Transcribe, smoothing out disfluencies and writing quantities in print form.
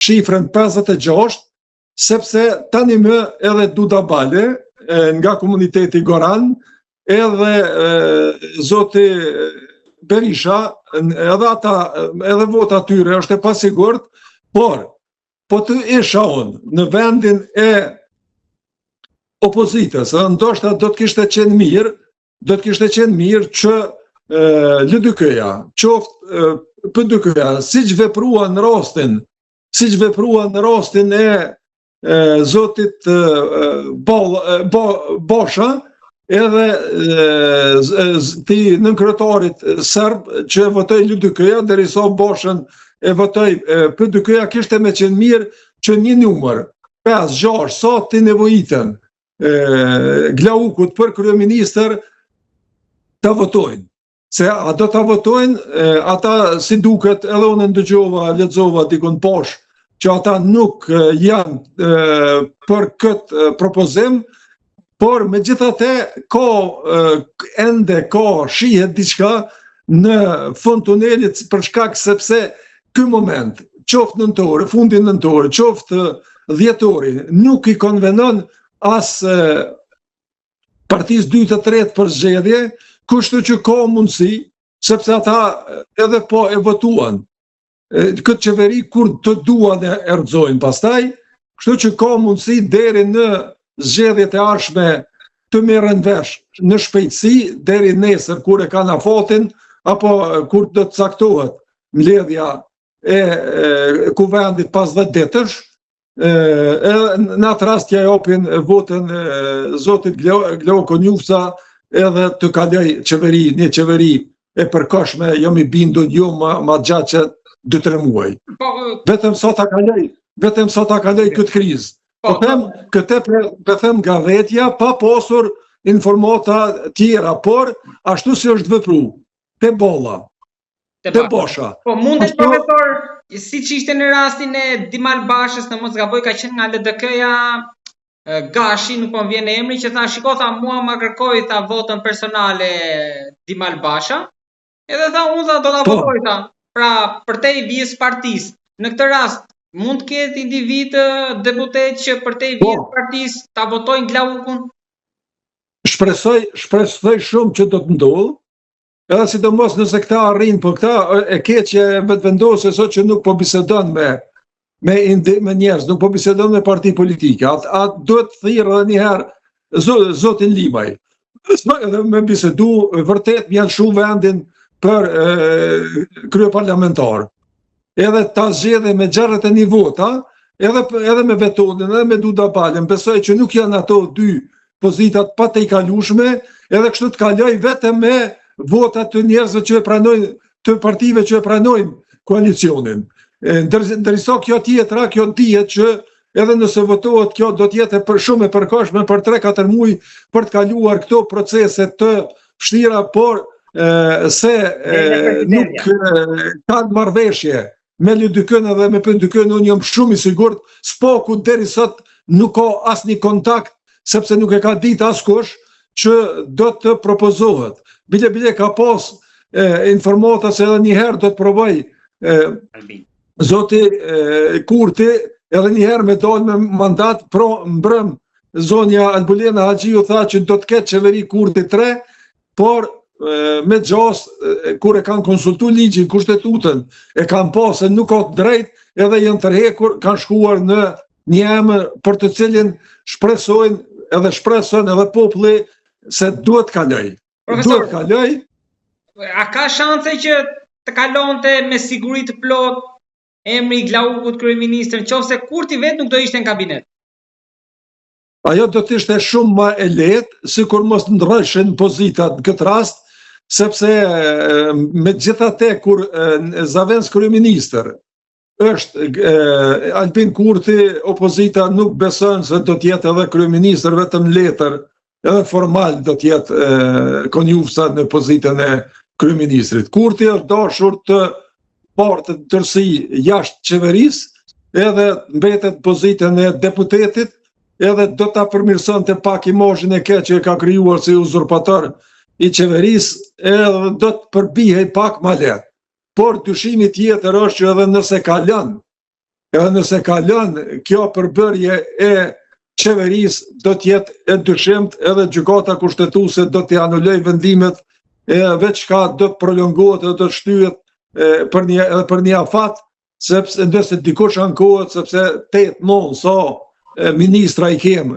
shifrën 56, sepse tani më edhe Duda Bale, nga komuniteti Goran, edhe zoti Berisha, edhe vota tyre është e pasigurt, por po të isha unë në vendin e opozitës, ndoshta do të kishte qenë mirë që LDK-ja, qoftë PDK-ja, siç veprua në rastin e zotit Bosha, edhe ti nënkryetarit serb që votoi LDK-ja, derisa Boshën e votoi PDK-ja, kishte me qenë mirë që një numër 5-6 sa të nevojitën Glaukut për kryeministër të votojnë. Se a do të votojnë, ata si duket, edhe unë lexova dikun poshtë, që ata nuk janë për këtë propozim, por megjithatë ende ka shihet diçka në fund tunelit për shkak sepse ky moment, qoftë nëntor, fundi nëntor, qoftë dhjetori, nuk i konvenon as partisë 2 të 3 për zgjedhje, kështu që ka mundësi, sepse ata edhe po e votuan këtë qeveri kur të duan e erxojnë pastaj, kështu që ka mundësi deri në zgjedhjet e ardhshme të merren vesh në shpejtësi deri nesër kur e kanë afatin apo kur do të caktohet mbledhja e kuvendit pas 10 ditësh. Në atë rast ja japin votën zotit Glauko Njufca edhe të kaloj një qeveri e përkohshme, jam i bindur jo ma gjatë që 2-3 muaj. Vetëm sa ta kaloj këtë krizë. Po them nga vetja pa pasur informata tjera, por ashtu si është vepru, te bolla, te Bosha. Po mundet profesor, si që ishte në rastin e Dimal Bashës, në mos gaboj ka qenë nga LDK-ja Gashi, nuk po më vjen emri, që tha shiko, tha mua ma kërkoj tha votën personale Dimal Basha, edhe tha unë do ta votoj tha, pra për te i vjes partisë. Në këtë rast, mund të ketë individ deputet që për te i vjes partisë ta votojnë Glaukun? Shpresoj shumë që do të ndodhë, edhe sidomos nëse këta arrin, po këta e keqe vetvendosë sot që nuk po bisedon me njerëz, nuk po bisedon me parti politike. Atë duhet të thirrë edhe një herë zotin Limaj. Edhe me bisedu, vërtet janë shumë vendin për kryeparlamentar. Edhe ta zgjedhë me 61 vota, edhe me Betonin, edhe me Duda Balën, besoj që nuk janë ato 2 pozitat pa të i kalueshme, edhe kështu të kaloj vetëm me votat të njerëzve që e pranojnë, të partive që e pranojnë koalicionin. Ndërsa kjo tjetra, kjo dihet që edhe nëse votohet kjo do të jetë shumë e përkohshme për 3-4 muaj për të kaluar këto procese të vështira, por se nuk kanë marrëveshje me LDK-n edhe me PDK-n, unë jam shumë i sigurt, s'poku deri sot nuk ka asnjë kontakt, sepse nuk e ka ditë askush që do të propozohet. Bile ka pas informata se edhe një herë do të provoj zoti Kurti, edhe një herë me dalë me mandat, mbrëm zonja Albulena Haxhiu tha që do të ketë qeveri Kurti 3, por me gjas, kur e kanë konsultu ligjin, kushtetutën, e kanë pasë, nuk ka të drejt, edhe janë tërhekur, kanë shkuar në një emër për të cilin shpresojnë edhe populli se duhet kaloj. Duhet kaloj. A ka shanse që të kalonte me siguri të plot emri i Glaukut kryeministër, nëse Kurti vetë nuk do ishte në kabinet? Ajo do të ishte shumë më e lehtë, sikur mos ndryshin pozitat në këtë rast, sepse megjithatë kur Zavens kryeministër është Albin Kurti, opozita nuk beson se do të jetë edhe kryeministër vetëm letër, edhe formal do të jetë Konjufsa në pozitën e kryeministrit. Kurti është dashur të partë të tërësi jashtë qeverisë, edhe mbetet pozitën e deputetit, edhe do ta përmirësonte pak imazhin e keq që e ka krijuar si uzurpator i qeverisë, edhe do të përbihej pak më lehtë. Por dyshimi tjetër është që edhe nëse kalon edhe nëse ka lënë kjo përbërje e qeverisë do të jetë e dyshimt, edhe gjykata kushtetuese do të anuloj vendimet, veç ka do të prolongohet dhe do të shtyhet për një afat, sepse nëse dikush ankohet, sepse 8 monë sa ministra i kemë,